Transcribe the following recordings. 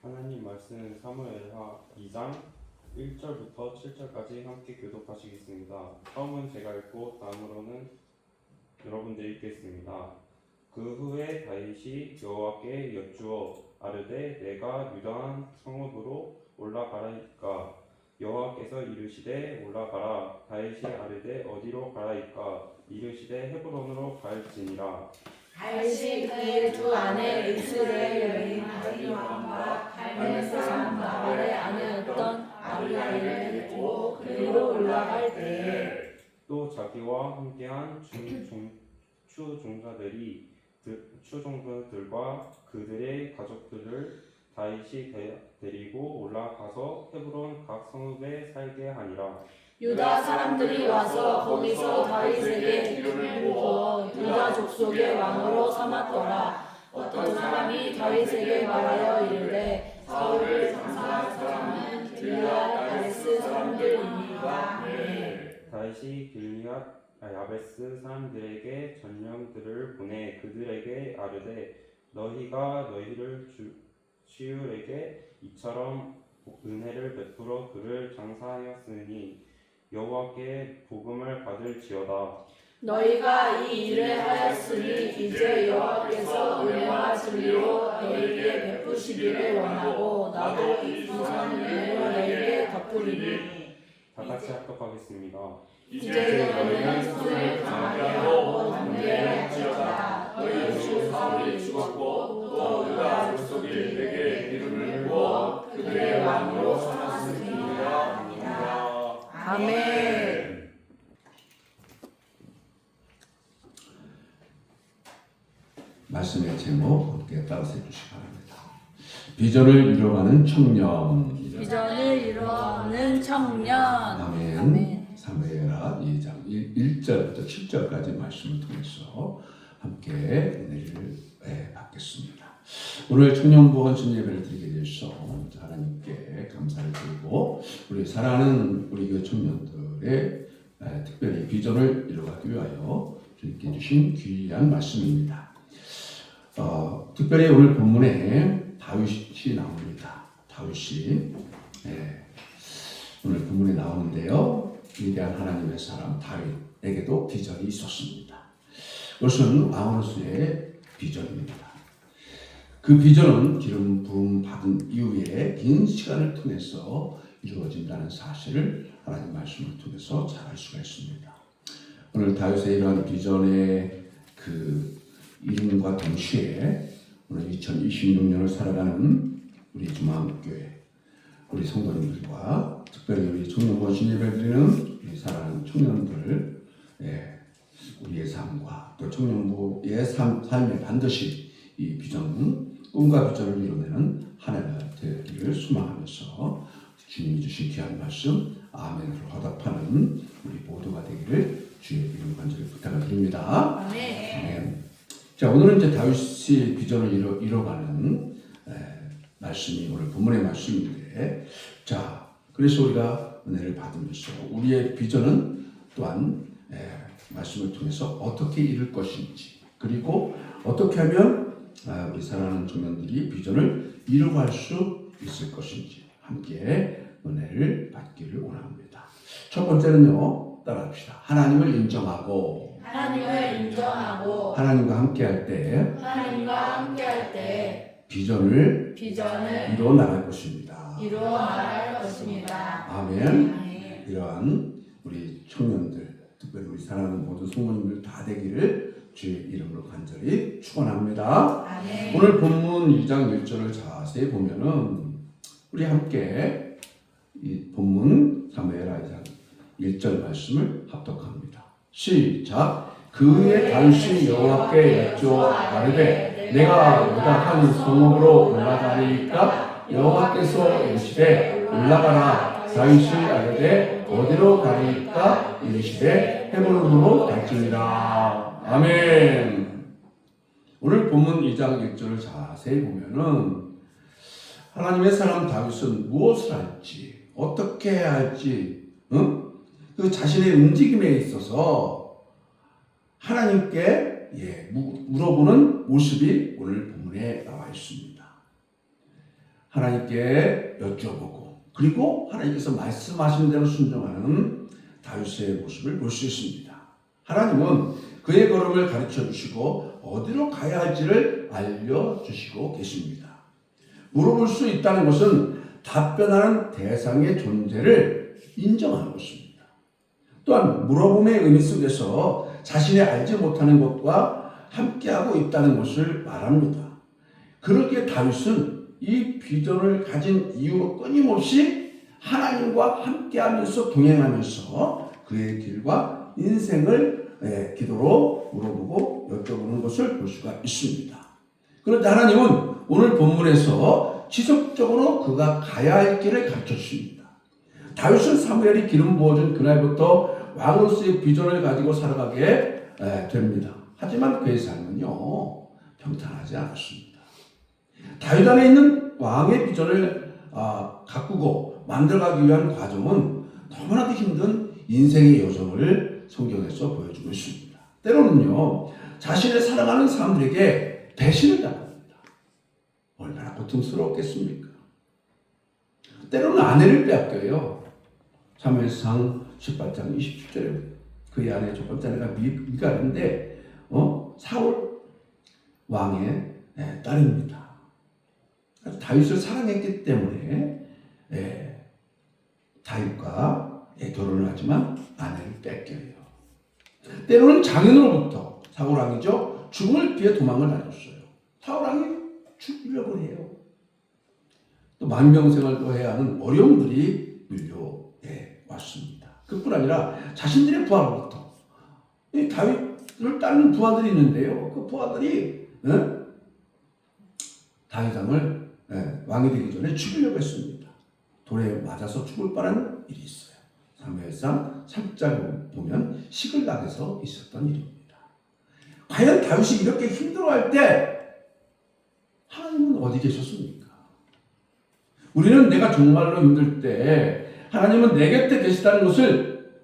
하나님 말씀 사무엘하 2장 1절부터 7절까지 함께 교독하시겠습니다. 처음은 제가 읽고 다음으로는 여러분들이 읽겠습니다. 그 후에 다윗이 여호와께 여쭈어 아르되 내가 유다한 성읍으로 올라가라이까. 여호와께서 이르시되 올라가라. 다윗이 아르되 어디로 가라이까. 이르시되 헤브론으로 갈지니라. 다윗이 그의 두 아내 이스라엘 여인 아히노암과 갈멜 사람 나발의 아내였던 아비가일을 데리고 그리로 올라갈 때에 또 자기와 함께한 추종자들과 그들의 가족들을 다윗이 데리고 올라가서 헤브론 각 성읍에 살게 하니라. 유다 사람들이 와서 거기서 다윗에게 기름을 부어 유다 족속의 왕으로 삼았더라. 어떤 사람이 다윗에게 말하여 이르되 사울을 장사한 사람은 길앗 야베스 사람들이니까. 다윗이 길앗 야베스 사람들에게 전령들을 보내 그들에게 아르되 너희가 너희를 시울에게 이처럼 은혜를 베풀어 그를 장사하였으니 여호와께 복음을 받을지어다. 너희가 이 일을 하였으니 이제 여호와께서 은혜와 진리로 너희에게 베푸시기를 원하고 나도 이 부산 은혜로 너희에게 덮으리니. 다 같이 합독하겠습니다. 이제 너희는 손을 강하게 하고 담대히 할지어다. 너희 주 사울이 죽었고 또 유다 족속이 내게 기름을 부어 그들의 왕으로 삼았으니라. 아멘. 말씀의 제목 함께 따라서 해주시기 바랍니다. 비전을 이뤄가는 청년. 비전을 이루어가는 청년. 아멘. 사무엘하 2장 1절부터 7절까지 말씀을 통해서 함께 은혜를 받겠습니다. 오늘 청년부 헌신 예배를 드리게 되셔서 하나님께 감사를 드리고 우리 사랑하는 우리 교회 청년들의 특별히 비전을 이루어가기 위하여 주님께 주신 귀한 말씀입니다. 특별히 오늘 본문에 다윗이 나옵니다. 다윗이 오늘 본문에 나오는데요. 위대한 하나님의 사람 다윗에게도 비전이 있었습니다. 그것은 왕으로서의 비전입니다. 그 비전은 기름 부음 받은 이후에 긴 시간을 통해서 이루어진다는 사실을 하나님 말씀을 통해서 잘 알 수가 있습니다. 오늘 다윗의 이러한 비전의 그 이름과 동시에 오늘 2026년을 살아가는 우리 중앙교회 우리 성도님들과 특별히 우리 청년부 헌신 예배를 드리는 우리 사랑하는 청년들 우리의 삶과 또 청년부의 삶에 반드시 이 비전, 꿈과 비전을 이뤄내는 한 해가 되기를 소망하면서 주님이 주신 귀한 말씀 아멘으로 화답하는 우리 모두가 되기를 주의 이름 간절히 부탁을 드립니다. 아멘. 자, 오늘은 이제 다윗이 비전을 이뤄가는 말씀이 오늘 본문의 말씀인데, 자, 그래서 우리가 은혜를 받으면서 우리의 비전은 또한 말씀을 통해서 어떻게 이룰 것인지, 그리고 어떻게 하면 우리 사랑하는 청년들이 비전을 이루어갈 수 있을 것인지 함께 은혜를 받기를 원합니다. 첫 번째는요, 따라합시다. 하나님을 인정하고 하나님과 함께할 때 비전을 이루어 나갈 것입니다. 아멘. 이러한 우리 청년들, 특별히 우리 사랑하는 모든 성도님들 다 되기를 주의 이름으로 간절히 축원합니다. 아멘. 오늘 본문 2장 1절을 자세히 보면은 우리 함께 이 본문 사무엘하 2장 1절 말씀을 합독합니다. 시작. 그 후에 다윗이 여호와께 여쭈어 아르되 내가 유다한 성읍으로 올라가리이까. 여호와께서 이르시되 올라가라. 다윗이 아르되 어디로 가리이까. 이르시되 헤브론으로 갈지니라. 아멘. 오늘 본문 2장 1절을 자세히 보면은 하나님의 사람 다윗은 무엇을 할지, 어떻게 해야 할지, 그 자신의 움직임에 있어서 하나님께 물어보는 모습이 오늘 본문에 나와 있습니다. 하나님께 여쭤보고 그리고 하나님께서 말씀하신 대로 순종하는 다윗의 모습을 볼 수 있습니다. 하나님은 그의 걸음을 가르쳐 주시고 어디로 가야 할지를 알려주시고 계십니다. 물어볼 수 있다는 것은 답변하는 대상의 존재를 인정하는 것입니다. 또한 물어봄의 의미 속에서 자신이 알지 못하는 것과 함께하고 있다는 것을 말합니다. 그렇게 다윗은 이 비전을 가진 이유로 끊임없이 하나님과 함께하면서 동행하면서 그의 길과 인생을 기도로 물어보고 여쭤보는 것을 볼 수가 있습니다. 그런데 하나님은 오늘 본문에서 지속적으로 그가 가야 할 길을 가르쳐 주십니다. 다윗은 사무엘이 기름 부어준 그날부터 왕으로서의 비전을 가지고 살아가게 됩니다. 하지만 그의 삶은요 평탄하지 않았습니다. 다윗 안에 있는 왕의 비전을 가꾸고 만들어가기 위한 과정은 너무나도 힘든 인생의 여정을 성경에서 보여주고 있습니다. 때로는요 자신의 사랑하는 사람들에게 배신을 당합니다. 얼마나 고통스러웠겠습니까? 때로는 아내를 빼앗겨요. 사무엘상 18장 27절에 그의 아내 첫 번째 아내가 미갈인데 사울 왕의 딸입니다. 다윗을 사랑했기 때문에 다윗과 결혼을 하지만 아내를 뺏겨요. 때로는 장인으로부터 사울 왕이죠. 죽음을 피해 도망을 다녔어요. 사울 왕이 죽이려고 해요. 또 만병생을 또 해야 하는 어려움들이 밀려왔습니다. 그뿐 아니라 자신들의 부하로부터 이 다윗을 따르는 부하들이 있는데요. 그 부하들이 다윗 왕을 왕이 되기 전에 죽이려고 했습니다. 돌에 맞아서 죽을 뻔한 일이 있어요. 사무엘상 3장 보면 시글락에서 있었던 일입니다. 과연 다윗이 이렇게 힘들어할 때 하나님은 어디 계셨습니까? 우리는 내가 정말로 힘들 때 하나님은 내 곁에 계시다는 것을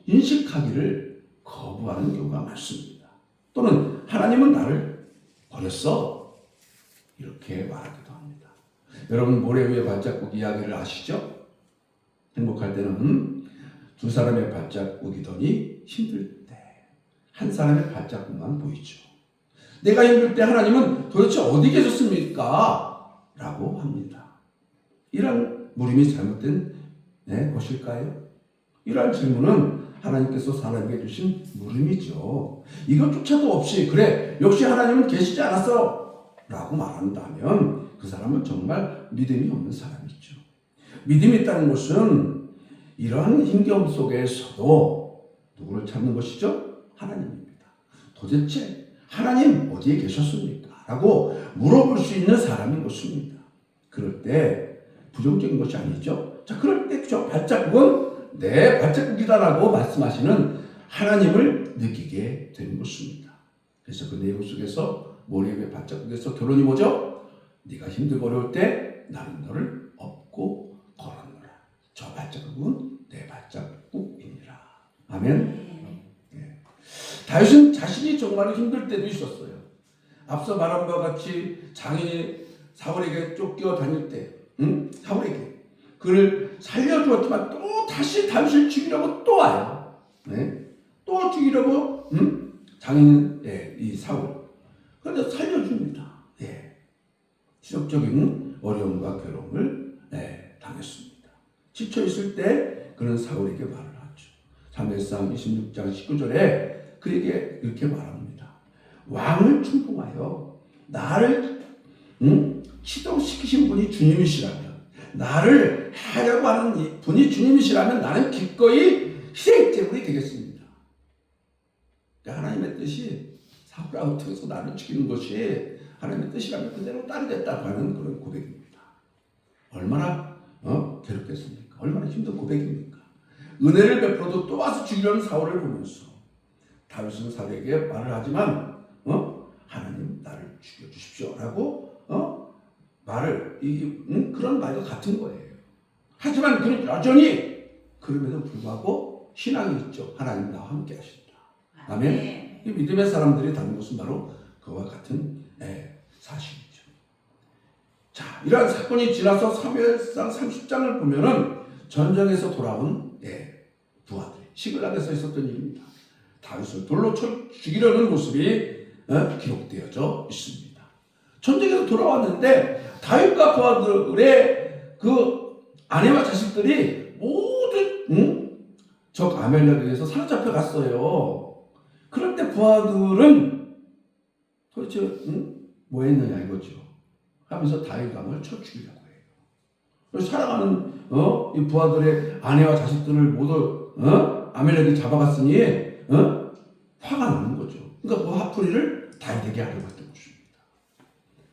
인식하기를 거부하는 경우가 많습니다. 또는 하나님은 나를 버렸어 이렇게 말하기도 합니다. 여러분 모래 위에 발자국 이야기를 아시죠? 행복할 때는 두 사람의 발자국이더니 힘들 때 한 사람의 발자국만 보이죠. 내가 힘들 때 하나님은 도대체 어디 계셨습니까? 라고 합니다. 이런 물음이 잘못된 것일까요? 이러한 질문은 하나님께서 사람에게 주신 물음이죠. 이것조차도 없이 그래 역시 하나님은 계시지 않았어 라고 말한다면 그 사람은 정말 믿음이 없는 사람이죠. 믿음이 있다는 것은 이러한 힘겨움 속에서도 누구를 찾는 것이죠? 하나님입니다. 도대체 하나님 어디에 계셨습니까? 라고 물어볼 수 있는 사람인 것입니다. 그럴 때 부정적인 것이 아니죠. 자, 그럴 때 저 발자국은 내 발자국이다라고 말씀하시는 하나님을 느끼게 되는 것입니다. 그래서 그 내용 속에서 모리의 발자국에서 결론이 뭐죠? 네가 힘들고 어려울 때 나는 너를 업고 걸었노라. 저 발자국은 내 발자국이니라. 아멘. 다윗은 자신이 정말 힘들 때도 있었어요. 앞서 말한 바와 같이 장인이 사울에게 쫓겨 다닐 때 사울에게 그를 살려주었지만 또 다시 다윗을 죽이려고 또 와요. 또 죽이려고 장인 이 사울. 그런데 살려줍니다. 지속적인 어려움과 괴로움을 당했습니다. 지쳐있을 때 그는 사울에게 말을 하죠. 사무엘상 26장 19절에 그에게 이렇게 말합니다. 왕을 충동하여 나를 치동시키신 분이 주님이시라면 나를 하려고 하는 분이 주님이시라면 나는 기꺼이 희생제물이 되겠습니다. 그러니까 하나님의 뜻이 사울왕을 통해서 나를 죽이는 것이 하나님의 뜻이라면 그대로 따르겠다고 하는 그런 고백입니다. 얼마나 괴롭겠습니까? 얼마나 힘든 고백입니까? 은혜를 베풀어도 또 와서 죽이려는 사울을 보면서 다윗은 사울에게 말을 하지만 하나님 나를 죽여주십시오 라고 말을 그런 말과 같은 거예요. 하지만 그는 여전히 그럼에도 불구하고 신앙이 있죠. 하나님 나와 함께 하신다. 아멘. 이 믿음의 사람들이 다른 것은 바로 그와 같은 사실이죠. 자, 이러한 사건이 지나서 사무엘상 30장을 보면은 전쟁에서 돌아온 부하들이 시글락에 서 있었던 일입니다. 다윗을 돌로 쳐 죽이려는 모습이 기록되어져 있습니다. 전쟁에서 돌아왔는데 다윗과 부하들의 그 아내와 자식들이 모두 적 아멜렉에 의해서 사로잡혀 갔어요. 그럴 때 부하들은 도대체 뭐 했느냐 이거죠. 하면서 다윗 왕을 쳐 죽이려고 해요. 살아가는 이 부하들의 아내와 자식들을 모두 아멜렉이 잡아갔으니 화가 나는 거죠. 그러니까 그 화풀이를 다윗에게 하려고 했던 것입니다.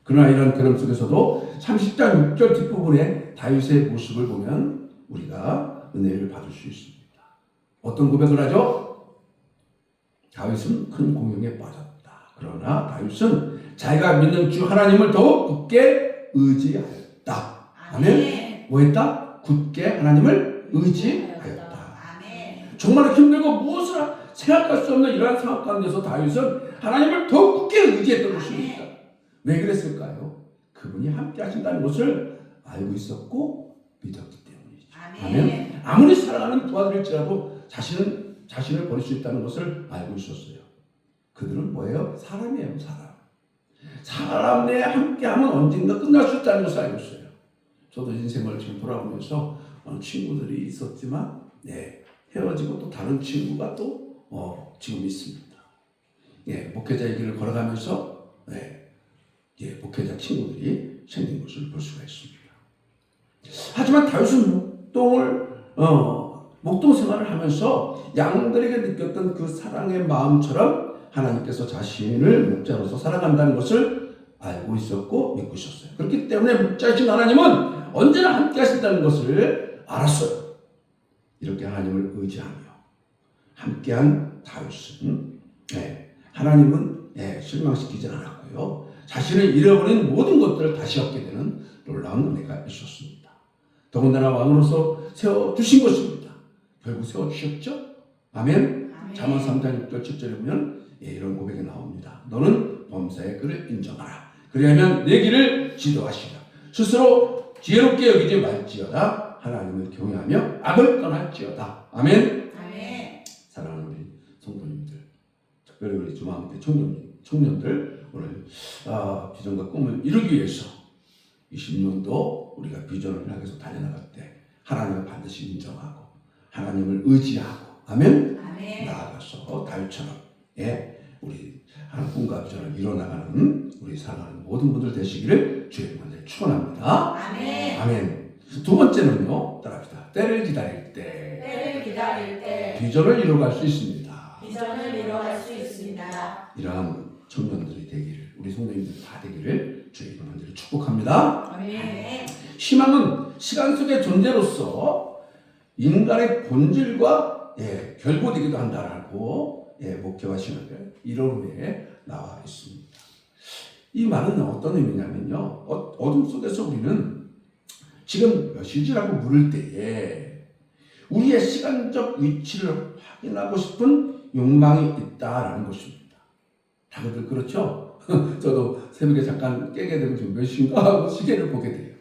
그러나 이런 괴로움 속에서도 30장 6절 뒷부분에 다윗의 모습을 보면 우리가 은혜를 받을 수 있습니다. 어떤 고백을 하죠? 다윗은 큰 공경에 빠졌다. 그러나 다윗은 자기가 믿는 주 하나님을 더욱 굳게 의지하였다. 아멘. 뭐 했다? 굳게 하나님을 의지하였다. 아멘. 정말 힘들고 무엇을 생각할 수 없는 이러한 상황 가운데서 다윗은 하나님을 더욱 굳게 의지했던 것입니다. 왜 그랬을까요? 그분이 함께 하신다는 것을 알고 있었고 믿었기 때문이죠. 아멘. 아무리 사랑하는 부하들일지라도 자신을 버릴 수 있다는 것을 알고 있었어요. 그들은 뭐예요? 사람이에요, 사람. 사람 내에 함께하면 언젠가 끝날 수 있다는 것을 알고 있어요. 저도 인생을 지금 돌아보면서 친구들이 있었지만 헤어지고 또 다른 친구가 또 지금 있습니다. 목회자의 길을 걸어가면서 목회자 친구들이 생긴 것을 볼 수가 있습니다. 하지만 다윗은 목동 생활을 하면서 양들에게 느꼈던 그 사랑의 마음처럼 하나님께서 자신을 목자로서 사랑한다는 것을 알고 있었고 믿고 있었어요. 그렇기 때문에 목자이신 하나님은 언제나 함께 하신다는 것을 알았어요. 이렇게 하나님을 의지하며 함께한 다윗은 하나님은 실망시키지 않았고요. 자신을 잃어버린 모든 것들을 다시 얻게 되는 놀라운 은혜가 있었습니다. 더군다나 왕으로서 세워주신 것입니다. 결국 세워주셨죠? 아멘. 잠언 3장 6절 7절에 보면 이런 고백이 나옵니다. 너는 범사의 끈을 인정하라. 그리하면 내 길을 지도하시라. 스스로 지혜롭게 여기지 말지어다. 하나님을 경외하며 악을 떠날지어다. 아멘. 아멘. 사랑하는 우리 성도님들, 특별히 우리 주마함께 청년들 오늘 비전과 꿈을 이루기 위해서 20년도 우리가 비전을 향해서 달려나갈 때 하나님을 반드시 인정하고 하나님을 의지하고 아멘. 아멘. 나아가서 다윗처럼 우리 하나님 꿈과 비전을 이뤄나가는 우리 사랑하는 모든 분들 되시기를 주의 이름으로 축원합니다. 아멘. 아멘. 두 번째는요, 따라합시다. 때를 기다릴 때 비전을 이뤄갈 수 있습니다. 이러한 청년들이 되기를, 우리 성도님들 다 되기를 주의 이름으로 축복합니다. 아멘. 희망은 시간 속의 존재로서 인간의 본질과 결부되기도 한다라고 목회와 신학의 이론에 나와 있습니다. 이 말은 어떤 의미냐면요, 어둠 속에서 우리는 지금 몇 시지라고 물을 때에 우리의 시간적 위치를 확인하고 싶은 욕망이 있다라는 것입니다. 다들 그렇죠? 저도 새벽에 잠깐 깨게 되면 지금 몇 시인가 하고 시계를 보게 돼요.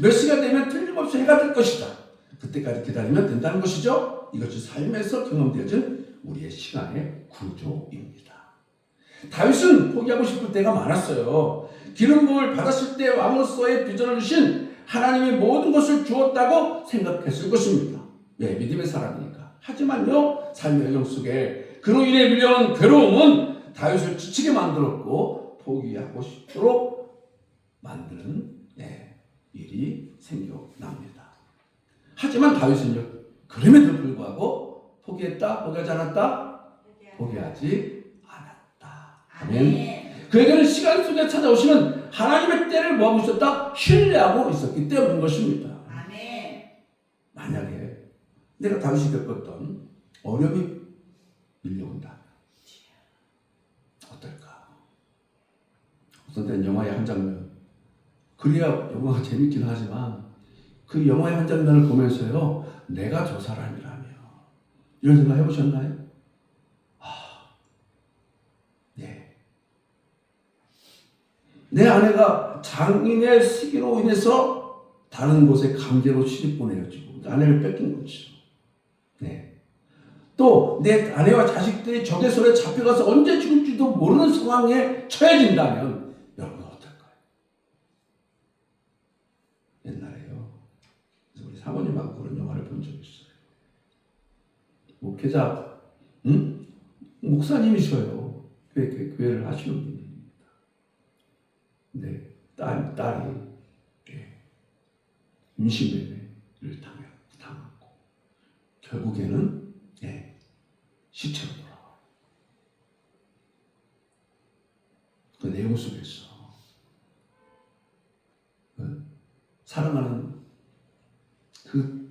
몇 시가 되면 틀림없이 해가 될 것이다. 그때까지 기다리면 된다는 것이죠. 이것이 삶에서 경험되어진 우리의 시간의 구조입니다. 다윗은 포기하고 싶을 때가 많았어요. 기름 부음을 받았을 때 왕으로서의 비전을 주신 하나님이 모든 것을 주었다고 생각했을 것입니다. 믿음의 사람이니까. 하지만요, 삶의 여정 속에 그로 인해 밀려온 괴로움은 다윗을 지치게 만들었고 포기하고 싶도록 만드는 일이 생겨납니다. 하지만 다윗은요, 그럼에도 불구하고 포기했다? 포기하지 않았다? 포기하지 않았다. 아멘. 그에게는 시간 속에 찾아오시는 하나님의 때를 뭐하고 있었다? 신뢰하고 있었기 때문인 것입니다. 아멘. 만약에 내가 다윗이 겪었던 어려움이 밀려온다. 어떨까? 어떤 때는 영화의 한 장면, 그래야 영화가 재밌긴 하지만 그 영화의 한 장면을 보면서요, 내가 저 사람이라며 이런 생각 해보셨나요? 내 아내가 장인의 시기로 인해서 다른 곳에 강제로 시집 보내가지고 아내를 뺏긴 거죠. 네. 또 내 아내와 자식들이 적의 손에 잡혀가서 언제 죽을지도 모르는 상황에 처해진다면 여러분 어떨까요? 옛날에요. 그래서 우리 사모님하고 그런 영화를 본 적이 있어요. 목회자, 목사님이셔요. 교회를 하시는 분입니다. 네, 딸이 임신매매를 당하고 결국에는 시체로 돌아와요. 그 내용 속에서 사랑하는 그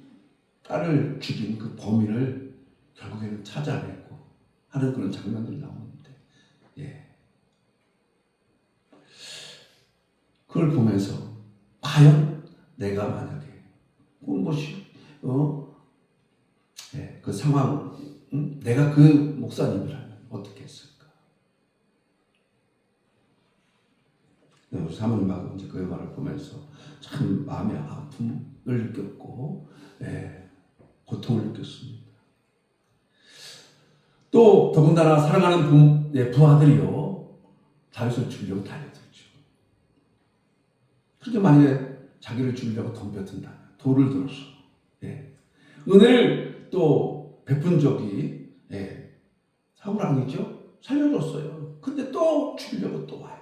딸을 죽인 그 범인을 결국에는 찾아내고 하는 그런 장면들이 나오는데, 그걸 보면서 과연 내가 만약에 꼴못이 그 상황, 내가 그 목사님이라면 어떻게 했을까? 우리 사모님하고 이제 그 영화를 보면서 참 마음의 아픔을 느꼈고, 고통을 느꼈습니다. 또 더군다나 사랑하는 부하들이요, 다윗을 죽이려고 달려들죠. 그렇게 만약에 자기를 죽이려고 덤벼든다면 돌을 들어서 은혜를 또 베푼 적이 사울왕이죠. 살려줬어요. 근데 또 죽이려고 또 와요.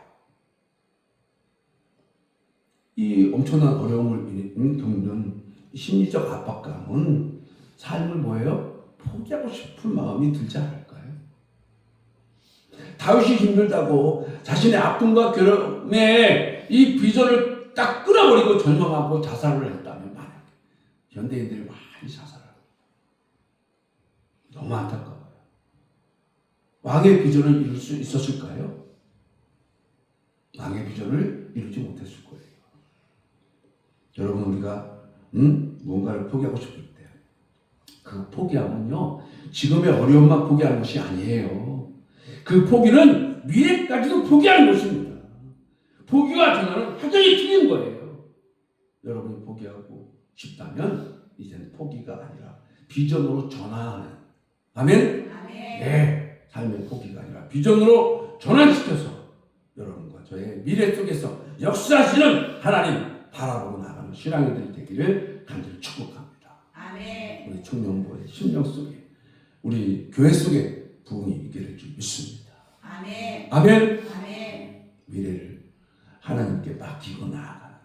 이 엄청난 어려움을 겪는 심리적 압박감은 삶을 뭐예요? 포기하고 싶은 마음이 들지 않을까요? 다윗이 힘들다고 자신의 아픔과 괴로움에 이 비전을 딱 끊어버리고 절망하고 자살을 했다면, 만약에 현대인들이 많이 자살하고, 너무 안타까워요. 왕의 비전을 이룰 수 있었을까요? 왕의 비전을 이루지 못했을 거예요. 여러분, 우리가 뭔가를 포기하고 싶을 때 그 포기함은요, 지금의 어려움만 포기하는 것이 아니에요. 그 포기는 미래까지도 포기하는 것입니다. 포기와 전환은 완전히 틀린 거예요. 여러분이 포기하고 싶다면 이제는 포기가 아니라 비전으로 전환하는, 아멘? 네, 삶의 포기가 아니라 비전으로 전환시켜서 여러분과 저의 미래 속에서 역사하시는 하나님 바라보고 나가는 신앙인들이 되기를 간절히 축복합니다. 아멘. 우리 청년부의 심령 속에, 우리 교회 속에 부흥이 있기를 줄 믿습니다. 아멘. 아멘. 아멘. 미래를 하나님께 맡기고 나아가는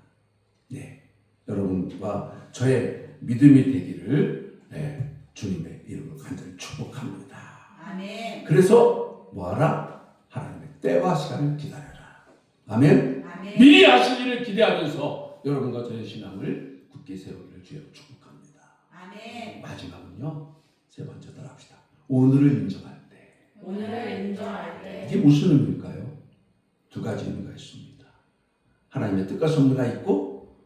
여러분과 저의 믿음이 되기를 주님의 이름으로 간절히 축복합니다. 아멘. 그래서 뭐하라? 하나님의 때와 시간을 기다려라. 아멘. 아멘. 미리 하실 일을 기대하면서 여러분과 저의 신앙을 굳게 세우기를 주여 축복합니다. 아멘. 마지막은요, 세 번째로 합시다. 오늘을 인정할 때. 이게 무슨 의미일까요? 두 가지 의미가 있습니다. 하나님의 뜻과 섭리가 있고,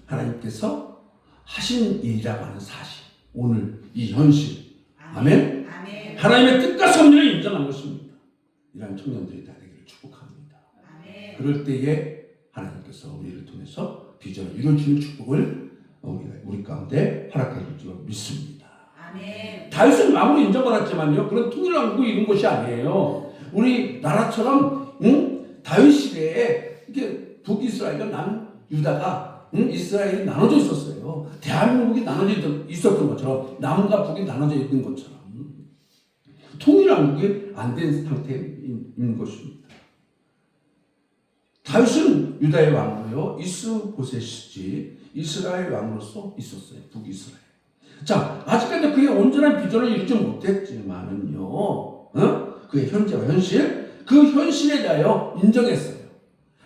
하나님께서 하신 일이라고 하는 사실, 오늘 이 현실. 아멘. 아멘. 하나님의 뜻과 섭리를 인정하는 것입니다. 이런 청년들이 다 되기를 축복합니다. 아멘. 그럴 때에 하나님께서 우리를 통해서 비전을 이루어주는 축복을 우리 가운데 허락해 줄 줄 믿습니다. 아멘. 다윗은 마음으로 인정받았지만요, 그런 통일을 안고 이룬 것이 아니에요. 우리 나라처럼 다윗 시대에 이게 북이스라엘과 남유다가 이스라엘이 나눠져 있었어요. 대한민국이 나눠져 있었던 것처럼, 남과 북이 나눠져 있는 것처럼 통일한국이 안 된 상태인 것입니다. 다윗은 유다의 왕으로요, 이스보셋이 이스라엘 왕으로서 있었어요. 북이스라엘. 자, 아직까지 그의 온전한 비전을 이루지 못했지만은요, 그의 현재와 현실, 그 현실에 대하여 인정했어요.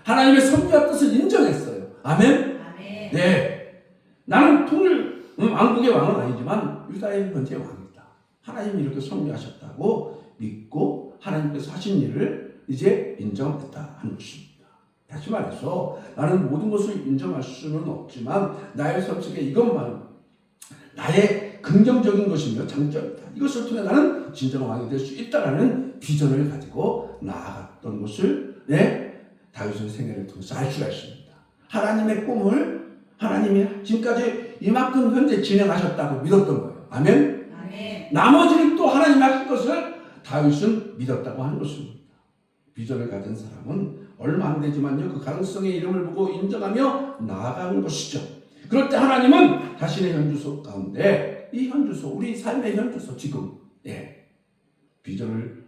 하나님의 섭리와 뜻을 인정했어요. 아멘? 아멘. 네. 나는 통일 왕국의 왕은 아니지만 유다의 현재 왕이다. 하나님이 이렇게 섭리하셨다고 믿고 하나님께서 하신 일을 이제 인정했다 하는 것입니다. 다시 말해서 나는 모든 것을 인정할 수는 없지만 나의 삶 속에 이것만 나의 긍정적인 것이며 장점이다. 이것을 통해 나는 진정한 왕이 될 수 있다라는 비전을 가지고 나아갔던 것을 다윗의 생애를 통해서 알 수가 있습니다. 하나님의 꿈을 하나님이 지금까지 이만큼 현재 진행하셨다고 믿었던 거예요. 아멘? 아멘. 나머지는 또 하나님이 하실 것을 다윗은 믿었다고 하는 것입니다. 비전을 가진 사람은 얼마 안 되지만요, 그 가능성의 이름을 보고 인정하며 나아가는 것이죠. 그럴 때 하나님은 자신의 현주소 가운데 이 현주소, 우리 삶의 현주소 지금 비전을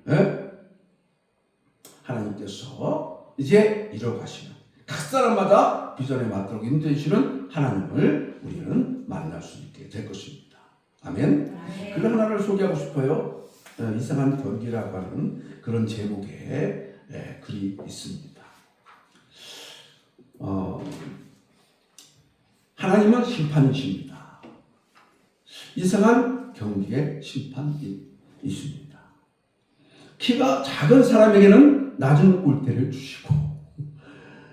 하나님께서 이제 이뤄가시는 각 사람마다 비전에 맞도록 인도해 주시는 하나님을 우리는 만날 수 있게 될 것입니다. 아멘. 그 하나를 소개하고 싶어요. 이상한 경기라고 하는 그런 제목의 글이 있습니다. 하나님은 심판이십니다. 이상한 경기의 심판이십니다. 키가 작은 사람에게는 낮은 꼴대를 주시고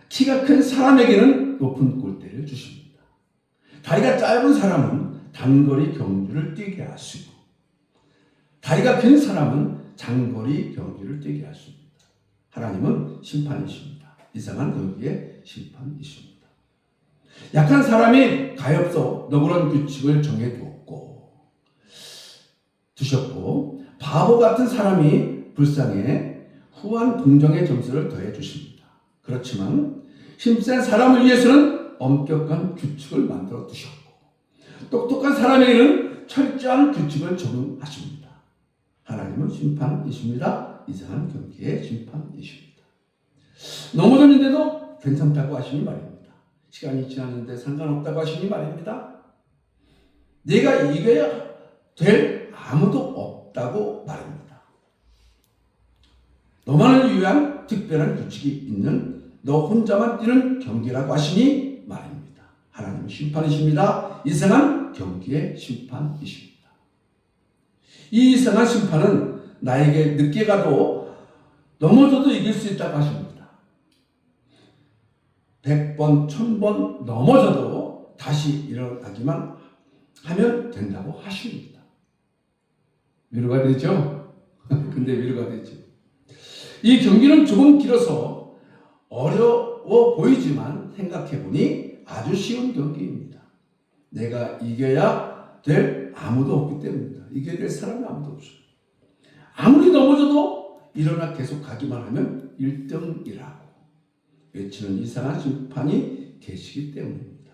키가 큰 사람에게는 높은 꼴대를 주십니다. 다리가 짧은 사람은 단거리 경주를 뛰게 하시고 다리가 긴 사람은 장거리 경주를 뛰게 하십니다. 하나님은 심판이십니다. 이상한 경기의 심판이십니다. 약한 사람이 가엾어 너그러운 규칙을 두셨고 바보 같은 사람이 불쌍해 후한 동정의 점수를 더해 주십니다. 그렇지만 힘센 사람을 위해서는 엄격한 규칙을 만들어 두셨고 똑똑한 사람에게는 철저한 규칙을 적용하십니다. 하나님은 심판이십니다. 이상한 경기의 심판이십니다. 넘어졌는데도 괜찮다고 하시니 말입니다. 시간이 지났는데 상관없다고 하시니 말입니다. 내가 이겨야 될 아무도 없다고 말입니다. 너만을 위한 특별한 규칙이 있는 너 혼자만 뛰는 경기라고 하시니 말입니다. 하나님은 심판이십니다. 이상한 경기의 심판이십니다. 이 이상한 심판은 나에게 늦게 가도 넘어져도 이길 수 있다고 하십니다. 100번, 1000번 넘어져도 다시 일어나기만 하면 된다고 하십니다. 위로가 되죠? 근데 위로가 되죠. 이 경기는 조금 길어서 어려워 보이지만 생각해보니 아주 쉬운 경기입니다. 내가 이겨야 될 아무도 없기 때문입니다. 이겨야 될 사람이 아무도 없어요. 아무리 넘어져도 일어나 계속 가기만 하면 1등이라고 외치는 이상한 심판이 계시기 때문입니다.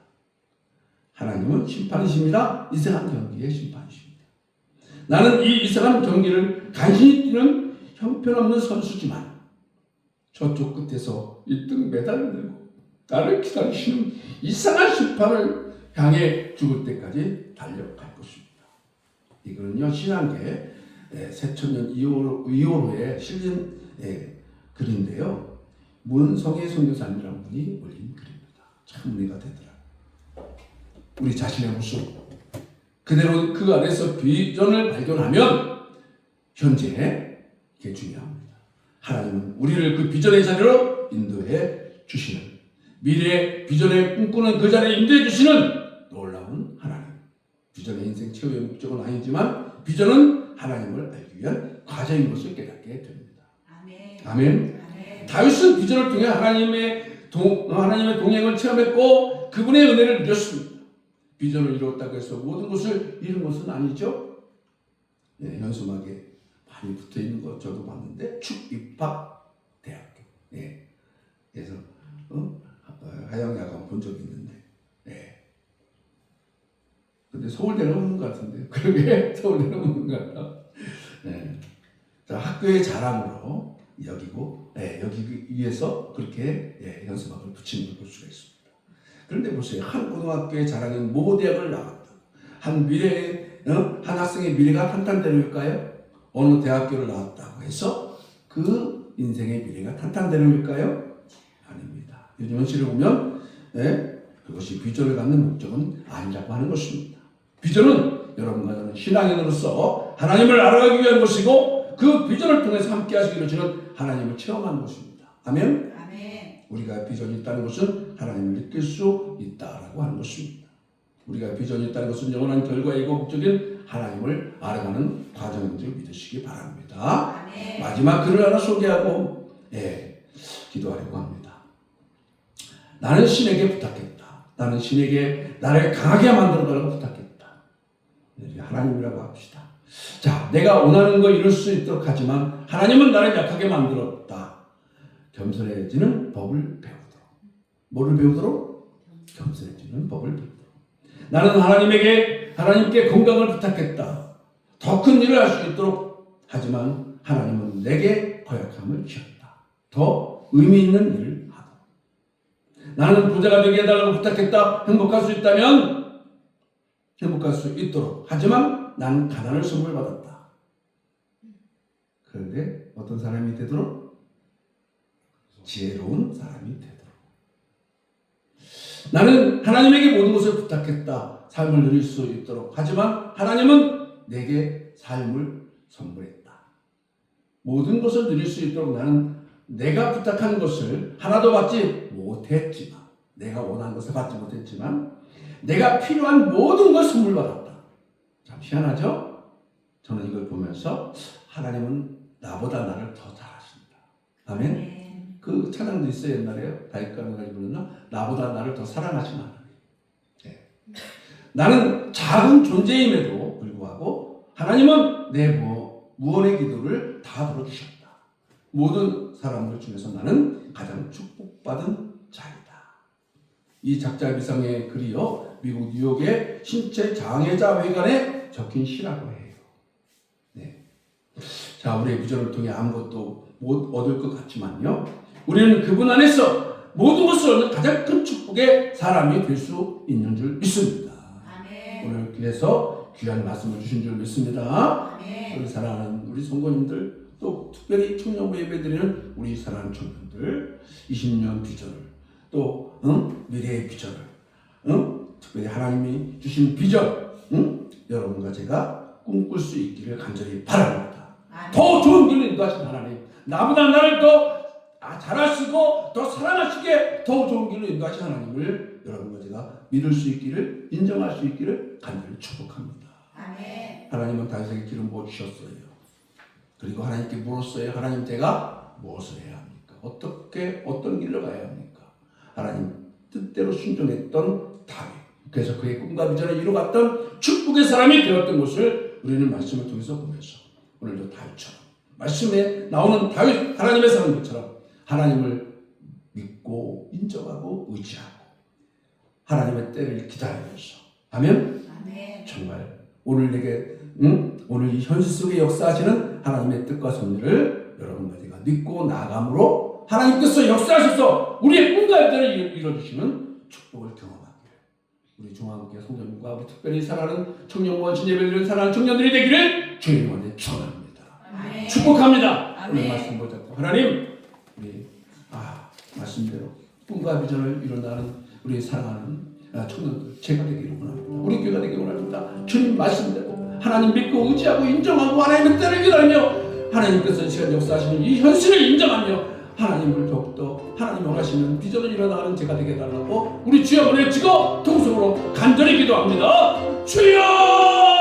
하나님은 심판이십니다. 이상한 경기의 심판이십니다. 나는 이 이상한 경기를 간신히 뛰는 형편없는 선수지만 저쪽 끝에서 1등 메달을 들고 나를 기다리시는 이상한 심판을 향해 죽을 때까지 달려갈 것입니다. 이거는요, 신앙계 새천년 2호로에 실린 글인데요. 문성희 선교사님이라는 분이 올린 글입니다. 참 은혜가 되더라고요. 우리 자신의 모습 그대로 그 안에서 비전을 발견하면 현재 이게 중요합니다. 하나님은 우리를 그 비전의 자리로 인도해 주시는 미래의 비전을 꿈꾸는 그 자리에 인도해 주시는 놀라운 하나님. 비전의 인생 최후의 목적은 아니지만 비전은 하나님을 알기 위한 과정인 것을 깨닫게 됩니다. 아멘. 아멘. 다윗은 비전을 통해 하나님의 동행을 체험했고 그분의 은혜를 누렸습니다. 비전을 이루었다고 해서 모든 것을 잃은 것은 아니죠. 현수막에 많이 붙어있는 거 저도 봤는데 축입학대학교. 그래서 하영야간 본 적이 있는데 근데 서울대는 없는 것 같은데 그러게 서울대는 없는 것 같다. 자, 학교의 자랑으로 여기고 여기 위해서 그렇게 현수막을 붙이는 걸 볼 수가 있습니다. 그런데 보세요. 한 고등학교의 자랑인 모 대학을 나왔다. 한 학생의 미래가 탄탄대로일까요? 어느 대학교를 나왔다고 해서 그 인생의 미래가 탄탄대로일까요? 아닙니다. 요즘 현실을 보면 그것이 비전을 갖는 목적은 아니라고 하는 것입니다. 비전은 여러분과 저는 신앙인으로서 하나님을 알아가기 위한 것이고 그 비전을 통해서 함께 하시기로 주는 하나님을 체험하는 것입니다. 아멘? 아멘. 우리가 비전이 있다는 것은 하나님을 느낄 수 있다라고 하는 것입니다. 우리가 비전이 있다는 것은 영원한 결과이고 목적인 하나님을 알아가는 과정인 줄 믿으시기 바랍니다. 아멘. 마지막 글을 하나 소개하고 기도하려고 합니다. 나는 신에게 부탁했다. 나는 신에게 나를 강하게 만들어달라고 부탁했다. 하나님이라고 합시다. 자, 내가 원하는 거 이룰 수 있도록 하지만 하나님은 나를 약하게 만들었다. 겸손해지는 법을 배우도록. 뭐를 배우도록? 겸손해지는 법을 배우도록. 나는 하나님께 건강을 부탁했다. 더 큰 일을 할 수 있도록 하지만 하나님은 내게 허약함을 주셨다. 더 의미 있는 일을 하도록. 나는 부자가 되게 해달라고 부탁했다. 행복할 수 있다면 행복할 수 있도록. 하지만 나는 가난을 선물받았다. 그런데 어떤 사람이 되도록? 지혜로운 사람이 되도록. 나는 하나님에게 모든 것을 부탁했다. 삶을 누릴 수 있도록. 하지만 하나님은 내게 삶을 선물했다. 모든 것을 누릴 수 있도록 나는 내가 부탁한 것을 하나도 받지 못했지만, 내가 원하는 것을 받지 못했지만 내가 필요한 모든 것을 선물 받았다. 참 희한하죠? 저는 이걸 보면서 하나님은 나보다 나를 더 잘하신다. 아멘. 그 찬양도 있어요. 옛날에요. 다윗가가 부르나 나보다 나를 더 사랑하시는 하나님. 네. 나는 작은 존재임에도 불구하고 하나님은 내 무언의 기도를 다 들어주셨다. 모든 사람들 중에서 나는 가장 축복받은 자이다. 이 작자비상의 글이요, 미국 뉴욕의 신체 장애자 회관에 적힌 시라고 해요. 네. 자, 우리의 비전을 통해 아무것도 못 얻을 것 같지만요, 우리는 그분 안에서 모든 것을 얻는 가장 큰 축복의 사람이 될 수 있는 줄 믿습니다. 아멘. 오늘 그래서 귀한 말씀을 주신 줄 믿습니다. 아멘. 우리 사랑하는 우리 성도님들, 또 특별히 청년부 예배드리는 우리 사랑하는 청년들, 20년 비전을, 또 미래의 비전을, 특별히 하나님이 주신 비전, 여러분과 제가 꿈꿀 수 있기를 간절히 바랍니다. 아멘. 더 좋은 길로 인도하신 하나님, 나보다 나를 더 잘하시고 더 사랑하시게 더 좋은 길로 인도하신 하나님을 여러분과 제가 믿을 수 있기를, 인정할 수 있기를 간절히 축복합니다. 아멘. 하나님은 다윗에게 기름 부어 주셨어요. 그리고 하나님께 물었어요. 하나님, 제가 무엇을 해야 합니까? 어떤 길로 가야 합니까? 하나님 뜻대로 순종했던 다윗, 그래서 그의 꿈과 비전을 이루어갔던 축복의 사람이 되었던 것을 우리는 말씀을 통해서 보면서 오늘도 다윗처럼, 말씀에 나오는 다윗, 하나님의 사람들처럼 하나님을 믿고 인정하고 의지하고 하나님의 때를 기다리면서 하면 정말 오늘 내게 오늘 이 현실 속에 역사하시는 하나님의 뜻과 섭리를 여러분과 제가 믿고 나아감으로 하나님께서 역사하셔서 우리의 꿈과 비전을 이루어주시는 축복을 경험하기를, 우리 중앙교회 성도님과 우리 특별히 사랑하는 청년부 원신 예배드리는 사랑하는 청년들이 되기를 주님 이름으로 축원합니다. 축복합니다. 오늘 말씀 보자고 하나님, 우리 말씀대로 꿈과 비전을 이루나는 우리 사랑하는 청년들 제가 되기를 원합니다. 우리 교회가 되기를 원합니다. 주님 말씀대로 하나님 믿고 의지하고 인정하고 하나님의 때를 기다리며 하나님께서 시간 역사하시는 이 현실을 인정하며 하나님을 더욱더 하나님 원하시는 비전을 이뤄나가는 제가 되게 해달라고 우리 주여 외치고 통성으로 간절히 기도합니다. 주여!